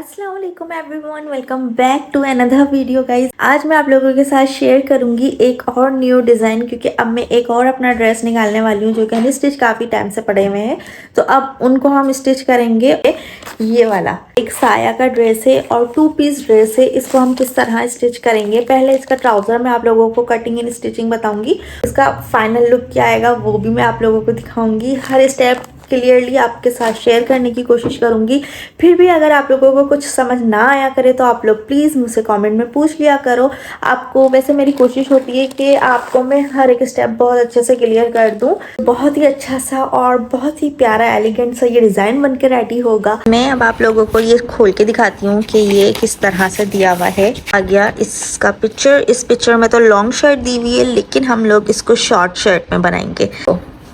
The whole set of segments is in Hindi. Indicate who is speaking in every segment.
Speaker 1: अस्सलाम वालेकुम everyone, welcome back to another video guys. आज मैं आप लोगों के साथ शेयर करूंगी एक और न्यू डिज़ाइन, क्योंकि अब मैं एक और अपना ड्रेस निकालने वाली हूँ जो कि अनस्टिच काफ़ी टाइम से पड़े हुए हैं। तो अब उनको हम स्टिच करेंगे। ये वाला एक साया का ड्रेस है और 2 पीस ड्रेस है। इसको हम किस तरह स्टिच करेंगे, पहले इसका ट्राउज़र मैं आप लोगों को कटिंग एंड स्टिचिंग बताऊंगी। इसका फाइनल लुक क्या आएगा वो भी मैं आप लोगों को दिखाऊंगी। हर स्टेप क्लियरली आपके साथ शेयर करने की कोशिश करूंगी। फिर भी अगर आप लोगों को कुछ समझ ना आया करे तो आप लोग प्लीज़ मुझसे कमेंट में पूछ लिया करो। आपको वैसे मेरी कोशिश होती है कि आपको मैं हर एक स्टेप बहुत अच्छे से क्लियर कर दूं। बहुत ही अच्छा सा और बहुत ही प्यारा एलिगेंट सा ये डिज़ाइन बन के रेडी होगा। मैं अब आप लोगों को ये खोल के दिखाती हूँ कि ये किस तरह से दिया हुआ है। आ गया इसका पिक्चर। इस पिक्चर में तो लॉन्ग शर्ट दी हुई है, लेकिन हम लोग इसको शॉर्ट शर्ट में बनाएंगे।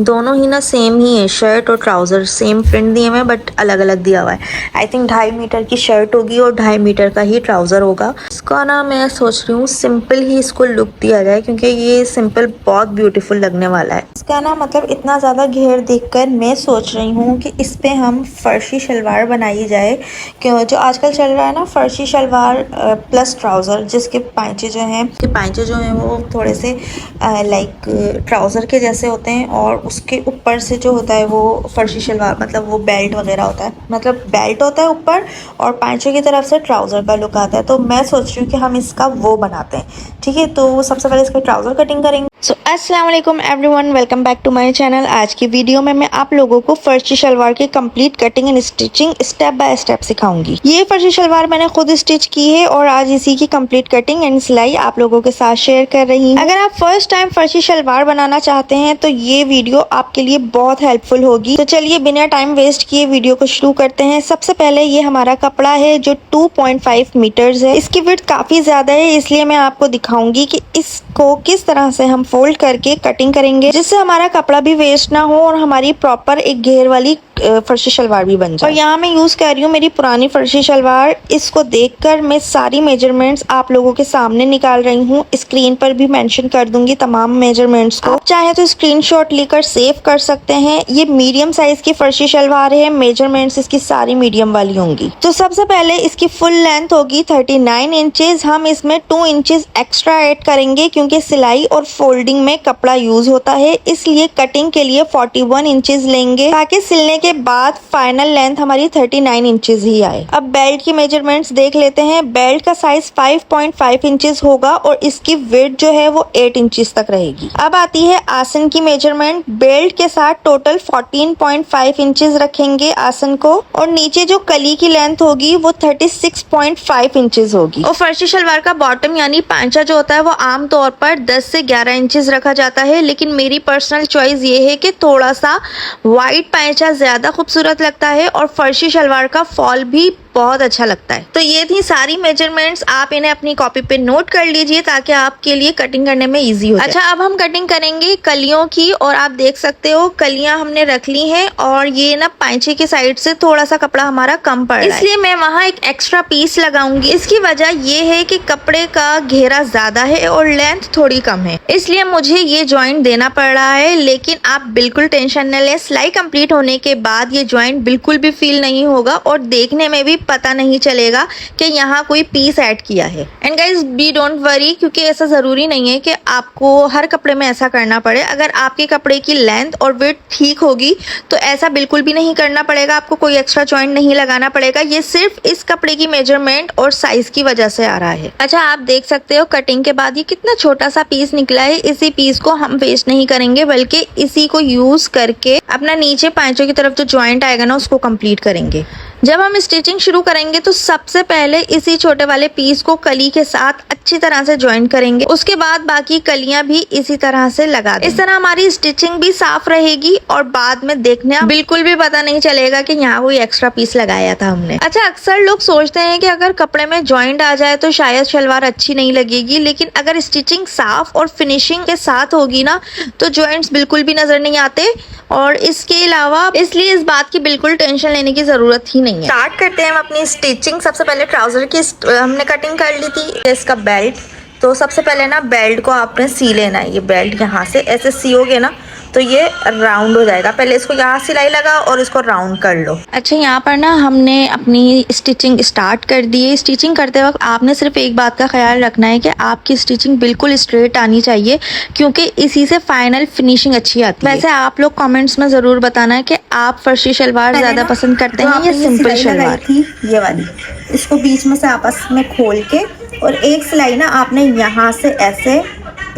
Speaker 1: दोनों ही ना सेम ही है, शर्ट और ट्राउज़र सेम प्रिंट दिए हुए बट अलग अलग दिया हुआ है। आई थिंक 2.5 मीटर की शर्ट होगी और 2.5 मीटर का ही ट्राउज़र होगा। इसका ना मैं सोच रही हूँ सिंपल ही इसको लुक दिया जाए, क्योंकि ये सिंपल बहुत ब्यूटीफुल लगने वाला है। इसका ना मतलब इतना ज़्यादा घेर देखकर मैं सोच रही हूँ कि इस पर हम फर्शी शलवार बनाई जाए। क्यों जो आजकल चल रहा है ना, फर्शी शलवार प्लस ट्राउज़र, जिसके पाइचे जो हैं वो थोड़े से लाइक ट्राउज़र के जैसे होते हैं और उसके ऊपर से जो होता है वो फर्शी शलवार, मतलब वो बेल्ट वगैरह होता है, मतलब बेल्ट होता है ऊपर और पांचों की तरफ से ट्राउज़र का लुक आता है। तो मैं सोच रही हूँ कि हम इसका वो बनाते हैं। ठीक है, तो सबसे पहले इसका ट्राउज़र कटिंग करेंगे। सो अस्सलाम वालेकुम everyone, welcome back to my channel. आज की वीडियो में मैं आप लोगों को फर्शी शलवार की complete cutting and stitching step by step सिखाऊंगी। ये फर्शी शलवार मैंने खुद स्टिच की है और आज इसी की कंप्लीट कटिंग एंड सिलाई आप लोगों के साथ शेयर कर रही हूँ। अगर आप फर्स्ट टाइम फर्शी शलवार बनाना चाहते हैं तो ये वीडियो आपके लिए बहुत हेल्पफुल होगी। तो चलिए बिना टाइम वेस्ट किए वीडियो को शुरू करते हैं। सबसे पहले ये हमारा कपड़ा है जो 2.5 मीटर्स है। इसकी विड्थ काफी ज्यादा है, इसलिए मैं आपको दिखाऊंगी कि इसको किस तरह से हम फोल्ड करके कटिंग करेंगे, जिससे हमारा कपड़ा भी वेस्ट ना हो और हमारी प्रॉपर एक घेर वाली फर्शी शलवार भी बन जाए। और यहाँ मैं यूज कर रही हूँ मेरी पुरानी फर्शी शलवार। इसको देखकर मैं सारी मेजरमेंट्स आप लोगों के सामने निकाल रही हूँ। स्क्रीन पर भी मेंशन कर दूंगी तमाम मेजरमेंट्स को। आप चाहे तो स्क्रीनशॉट लेकर सेव कर सकते हैं। ये मीडियम साइज की फर्शी शलवार है, मेजरमेंट्स इसकी सारी मीडियम वाली होंगी। तो सबसे पहले इसकी फुल लेंथ होगी 39 इंचेस। हम इसमें 2 इंचेस एक्स्ट्रा ऐड करेंगे क्योंकि सिलाई और फोल्डिंग में कपड़ा यूज होता है, इसलिए कटिंग के लिए 41 इंचेस लेंगे ताकि सिलने के बाद फाइनल लेंथ हमारी 39 इंचेस ही आए। अब बेल्ट की मेजरमेंट्स देख लेते हैं। बेल्ट का साइज 5.5 इंचेस होगा और इसकी विड्थ जो है वो 8 इंचेस तक रहेगी। अब आती है आसन की मेजरमेंट। बेल्ट के साथ टोटल 14.5 इंचेस रखेंगे आसन को, और नीचे जो कली की लेंथ होगी वो 36.5 इंचेस होगी। और फर्शी शलवार का बॉटम यानी पांचा जो होता है वो आमतौर पर 10 से 11 इंचेस रखा जाता है, लेकिन मेरी पर्सनल चॉइस ये है कि थोड़ा सा वाइड पांचा ज्यादा खूबसूरत लगता है और फर्शी शलवार का फॉल भी बहुत अच्छा लगता है। तो ये थी सारी मेजरमेंट्स, आप इन्हें अपनी कॉपी पे नोट कर लीजिए ताकि आपके लिए कटिंग करने में इजी हो जाए। अच्छा, अब हम कटिंग करेंगे कलियों की, और आप देख सकते हो कलियां हमने रख ली हैं और ये ना पांचे की साइड से थोड़ा सा कपड़ा हमारा कम पड़ रहा है, इसलिए मैं वहाँ एक एक्स्ट्रा पीस लगाऊंगी। इसकी वजह ये है कि कपड़े का घेरा ज्यादा है और लेंथ थोड़ी कम है, इसलिए मुझे ये ज्वाइंट देना पड़ रहा है। लेकिन आप बिल्कुल टेंशन न लें, सिलाई कंप्लीट होने के बाद ये ज्वाइंट बिल्कुल भी फील नहीं होगा और देखने में भी पता नहीं चलेगा कि यहाँ कोई पीस ऐड किया है। And guys be don't worry, क्योंकि ऐसा जरूरी नहीं है कि आपको हर कपड़े में ऐसा करना पड़े। अगर आपके कपड़े की लेंथ और विड्थ ठीक होगी तो ऐसा बिल्कुल भी नहीं करना पड़ेगा, आपको कोई एक्स्ट्रा जॉइंट नहीं लगाना पड़ेगा। ये सिर्फ इस कपड़े की मेजरमेंट और साइज की वजह से आ रहा है। अच्छा, आप देख सकते हो कटिंग के बाद ये कितना छोटा सा पीस निकला है। इसी पीस को हम वेस्ट नहीं करेंगे, बल्कि इसी को यूज करके अपना नीचे पांचों की तरफ जो ज्वाइंट आएगा ना उसको कंप्लीट करेंगे। जब हम स्टिचिंग शुरू करेंगे तो सबसे पहले इसी छोटे वाले पीस को कली के साथ अच्छी तरह से ज्वाइंट करेंगे, उसके बाद बाकी कलियां भी इसी तरह से लगा देंगे। इस तरह हमारी स्टिचिंग भी साफ रहेगी और बाद में देखने बिल्कुल भी पता नहीं चलेगा कि यहाँ कोई एक्स्ट्रा पीस लगाया था हमने। अच्छा, अक्सर लोग सोचते हैं कि अगर कपड़े में ज्वाइंट आ जाए तो शायद शलवार अच्छी नहीं लगेगी, लेकिन अगर स्टिचिंग साफ और फिनिशिंग के साथ होगी ना तो ज्वाइंट्स बिल्कुल भी नजर नहीं आते। और इसके अलावा इसलिए इस बात की बिल्कुल टेंशन लेने की जरूरत ही नहीं है। स्टार्ट करते हैं हम अपनी स्टिचिंग। सबसे पहले ट्राउजर की हमने कटिंग कर ली थी। इसका बेल्ट, तो सबसे पहले ना बेल्ट को आपने सी लेना है। ये बेल्ट यहाँ से ऐसे सियोगे ना तो तो ये राउंड हो जाएगा। पहले इसको यहाँ सिलाई लगा और इसको राउंड कर लो। अच्छा, यहाँ पर ना हमने अपनी स्टिचिंग स्टार्ट कर दी है। स्टिचिंग करते वक्त आपने सिर्फ एक बात का ख्याल रखना है कि आपकी स्टिचिंग बिल्कुल स्ट्रेट आनी चाहिए, क्योंकि इसी से फाइनल फिनिशिंग अच्छी आती है। वैसे आप लोग कमेंट्स में ज़रूर बताना है कि आप फर्शी शलवार ज़्यादा पसंद करते हैं या सिंपल शलवार।
Speaker 2: थी ये वाली, इसको बीच में से आपस में खोल के और एक सिलाई ना आपने यहाँ से ऐसे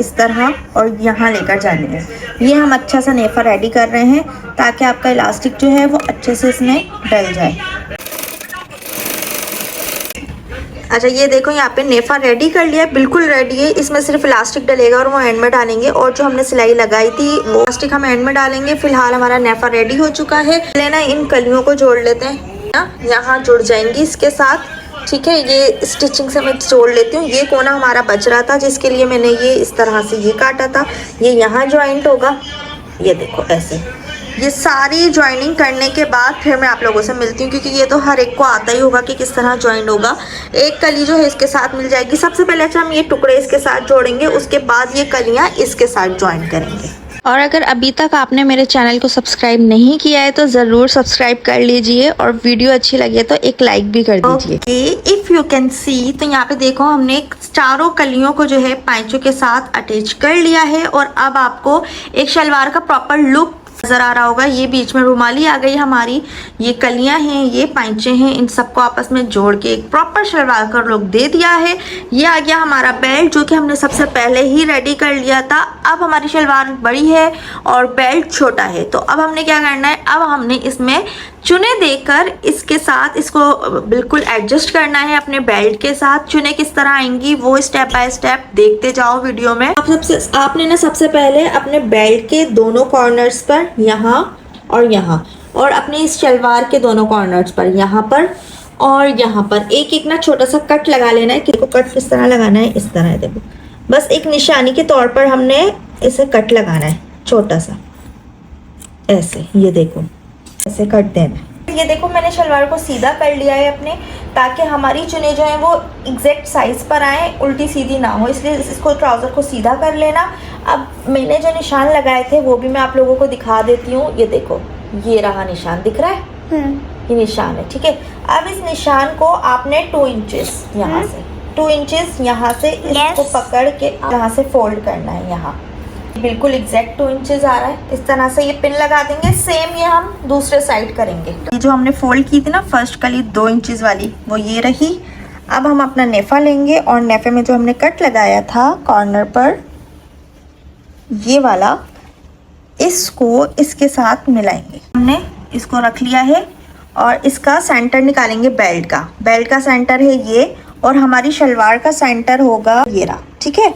Speaker 2: इस तरह और यहाँ लेकर जानी है। ये हम अच्छा सा नेफा रेडी कर रहे हैं ताकि आपका इलास्टिक जो है वो अच्छे से इसमें डल जाए।
Speaker 1: अच्छा, ये देखो यहाँ पे नेफा रेडी कर लिया है, बिल्कुल रेडी है। इसमें सिर्फ इलास्टिक डलेगा और वो एंड में डालेंगे, और जो हमने सिलाई लगाई थी वो इलास्टिक हम एंड में डालेंगे। फिलहाल हमारा नेफा रेडी हो चुका है। लेना इन कलियों को जोड़ लेते हैं ना, यहाँ जुड़ जाएंगी इसके साथ, ठीक है। ये स्टिचिंग से मैं जोड़ लेती हूँ। ये कोना हमारा बच रहा था जिसके लिए मैंने ये इस तरह से ये काटा था, ये यहाँ ज्वाइंट होगा। ये देखो ऐसे, ये सारी ज्वाइनिंग करने के बाद फिर मैं आप लोगों से मिलती हूँ, क्योंकि ये तो हर एक को आता ही होगा कि किस तरह ज्वाइन होगा। एक कली जो है इसके साथ मिल जाएगी। सबसे पहले अच्छा हम ये टुकड़े इसके साथ जोड़ेंगे, उसके बाद ये कलियाँ इसके साथ ज्वाइन करेंगे। और अगर अभी तक आपने मेरे चैनल को सब्सक्राइब नहीं किया है तो ज़रूर सब्सक्राइब कर लीजिए, और वीडियो अच्छी लगे तो एक लाइक भी कर दीजिए। Okay, if you can see, तो यहाँ पे देखो हमने चारों कलियों को जो है पैंचों के साथ अटैच कर लिया है। और अब आपको एक शलवार का प्रॉपर लुक नजर आ रहा होगा। ये बीच में रुमाली आ गई हमारी, ये कलियां हैं, ये पैंचे हैं, इन सबको आपस में जोड़ के एक प्रॉपर शलवार का लुक दे दिया है। ये आ गया हमारा बेल्ट, जो कि हमने सबसे पहले ही रेडी कर लिया था। अब हमारी शलवार बड़ी है और बेल्ट छोटा है, तो अब हमने क्या करना है, अब हमने इसमें चुने देकर इसके साथ इसको बिल्कुल एडजस्ट करना है अपने बेल्ट के साथ। चुने किस तरह आएंगी वो स्टेप बाय स्टेप देखते जाओ वीडियो में। आपने ना सबसे पहले अपने बेल्ट के दोनों कॉर्नर्स पर, यहाँ और यहाँ, और अपने इस शलवार के दोनों कॉर्नर्स पर, यहाँ पर और यहाँ पर एक एक ना छोटा सा कट लगा लेना है। देखो कट किस तरह लगाना है, इस तरह है। देखो बस एक निशानी के तौर पर हमने इसे कट लगाना है, छोटा सा ऐसे। ये देखो ऐसे कट देना। ये देखो मैंने शलवार को सीधा कर लिया है अपने, ताकि हमारी चुने जो हैं वो एग्जैक्ट साइज पर आए, उल्टी सीधी ना हो, इसलिए इसको ट्राउज़र को सीधा कर लेना। अब मैंने जो निशान लगाए थे वो भी मैं आप लोगों को दिखा देती हूँ। ये देखो, ये रहा निशान, दिख रहा है, ये निशान है, ठीक है। अब इस निशान को आपने 2 इंचेस यहाँ से 2 इंचेस यहाँ से इसको पकड़ के यहाँ से फोल्ड करना है। यहाँ बिल्कुल एग्जैक्ट 2 इंचेस आ रहा है, इस तरह से ये पिन लगा देंगे। सेम ये हम दूसरे साइड करेंगे। ये जो हमने फोल्ड की थी ना फर्स्ट कली 2 इंचेस वाली, वो ये रही। अब हम अपना नेफा लेंगे और नेफे में जो हमने कट लगाया था कॉर्नर पर, ये वाला, इसको इसके साथ मिलाएंगे। हमने इसको रख लिया है और इसका सेंटर निकालेंगे बेल्ट का। बेल्ट का सेंटर है ये, और हमारी शलवार का सेंटर होगा ये रहा, ठीक है।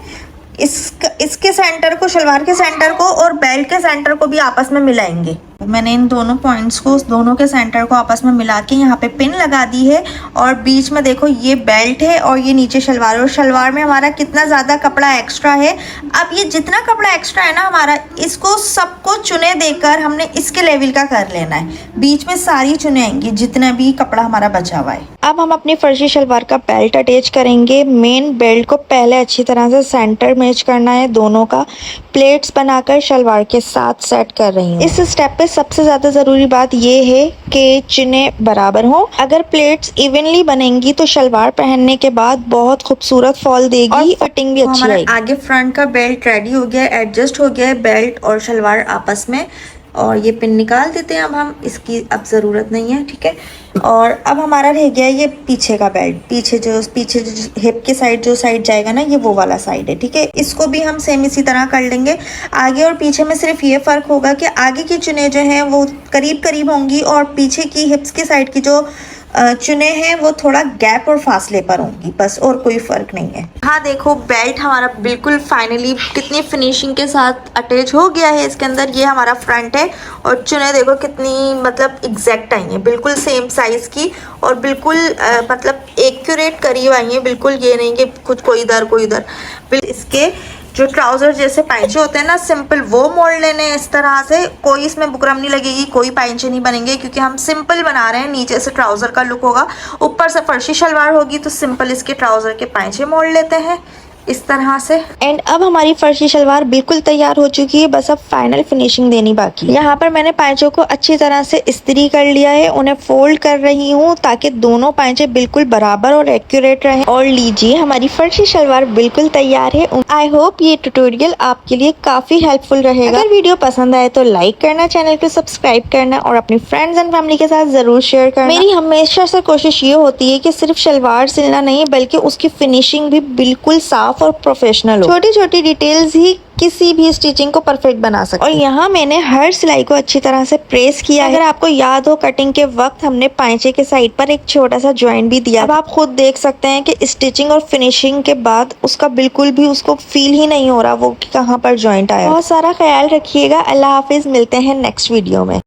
Speaker 1: इसके सेंटर को, शलवार के सेंटर को और बेल्ट के सेंटर को भी आपस में मिलाएंगे। मैंने इन दोनों पॉइंट्स को, दोनों के सेंटर को आपस में मिला के यहाँ पे पिन लगा दी है। और बीच में देखो ये बेल्ट है और ये नीचे शलवार, और शलवार में हमारा कितना ज़्यादा कपड़ा एक्स्ट्रा है। अब ये जितना कपड़ा एक्स्ट्रा है ना हमारा, इसको सबको चुने देकर हमने इसके लेवल का कर लेना है। बीच में सारी चुने आएंगी जितना भी कपड़ा हमारा बचा हुआ है। अब हम अपनी फर्जी शलवार का बेल्ट अटैच करेंगे। मेन बेल्ट को पहले अच्छी तरह से सेंटर मैच करना है, दोनों का प्लेट्स बनाकर शलवार के साथ सेट कर रही हूँ। इस स्टेप पे सबसे ज़्यादा ज़रूरी बात ये है कि चुने बराबर हों। अगर प्लेट्स इवनली बनेंगी तो शलवार पहनने के बाद बहुत खूबसूरत फॉल देगी और फिटिंग भी अच्छी आएगी। आगे फ्रंट का बेल्ट रेडी हो गया, एडजस्ट हो गया है बेल्ट और शलवार आपस में, और ये पिन निकाल देते हैं अब हम, इसकी अब ज़रूरत नहीं है, ठीक है। और अब हमारा रह गया ये पीछे का बेल्ट, पीछे जो हिप के साइड जो साइड जाएगा ना, ये वो वाला साइड है, ठीक है। इसको भी हम सेम इसी तरह कर लेंगे। आगे और पीछे में सिर्फ ये फ़र्क होगा कि आगे की चुने जो हैं वो करीब करीब होंगी और पीछे की हिप्स के साइड की जो चुने हैं वो थोड़ा गैप और फासले पर होंगी, बस, और कोई फ़र्क नहीं है। हाँ देखो बेल्ट हमारा बिल्कुल फाइनली कितनी फिनिशिंग के साथ अटैच हो गया है इसके अंदर। ये हमारा फ्रंट है और चुने देखो कितनी मतलब एग्जैक्ट आई हैं, बिल्कुल सेम साइज़ की, और बिल्कुल मतलब एक्यूरेट करीब आई हैं, बिल्कुल ये नहीं कि कुछ कोई इधर कोई उधर। इसके जो ट्राउज़र जैसे पैंचे होते हैं ना सिंपल, वो मोड़ लेने हैं इस तरह से। कोई इसमें बुकरम नहीं लगेगी, कोई पैंचे नहीं बनेंगे, क्योंकि हम सिंपल बना रहे हैं। नीचे से ट्राउज़र का लुक होगा, ऊपर से फर्शी शलवार होगी, तो सिंपल इसके ट्राउज़र के पैंचे मोड़ लेते हैं
Speaker 2: इस तरह से।
Speaker 1: एंड अब हमारी फर्शी शलवार बिल्कुल तैयार हो चुकी है, बस अब फाइनल फिनिशिंग देनी बाकी। यहाँ पर मैंने पांचों को अच्छी तरह से इस्त्री कर लिया है, उन्हें फोल्ड कर रही हूँ ताकि दोनों पांचे बिल्कुल बराबर और एक्यूरेट रहे। और लीजिए हमारी फर्शी शलवार बिल्कुल तैयार है। आई होप ये ट्यूटोरियल आपके लिए काफी हेल्पफुल रहेगा। अगर वीडियो पसंद आए तो लाइक करना, चैनल को सब्सक्राइब करना और अपनी फ्रेंड्स एंड फैमिली के साथ जरूर शेयर करना। मेरी हमेशा से कोशिश ये होती है कि सिर्फ शलवार सिलना नहीं बल्कि उसकी फिनिशिंग भी बिल्कुल साफ और प्रोफेशनल हो। छोटी छोटी डिटेल्स ही किसी भी स्टिचिंग को परफेक्ट बना सकते हैं। और यहाँ मैंने हर सिलाई को अच्छी तरह से प्रेस किया। अगर आपको याद हो कटिंग के वक्त हमने पांचे के साइड पर एक छोटा सा जॉइंट भी दिया। अब आप खुद देख सकते हैं कि स्टिचिंग और फिनिशिंग के बाद उसका बिल्कुल भी उसको फील ही नहीं हो रहा वो कि कहाँ पर जॉइंट आया। बहुत सारा ख्याल रखिएगा। अल्लाह हाफिज, मिलते हैं नेक्स्ट वीडियो में।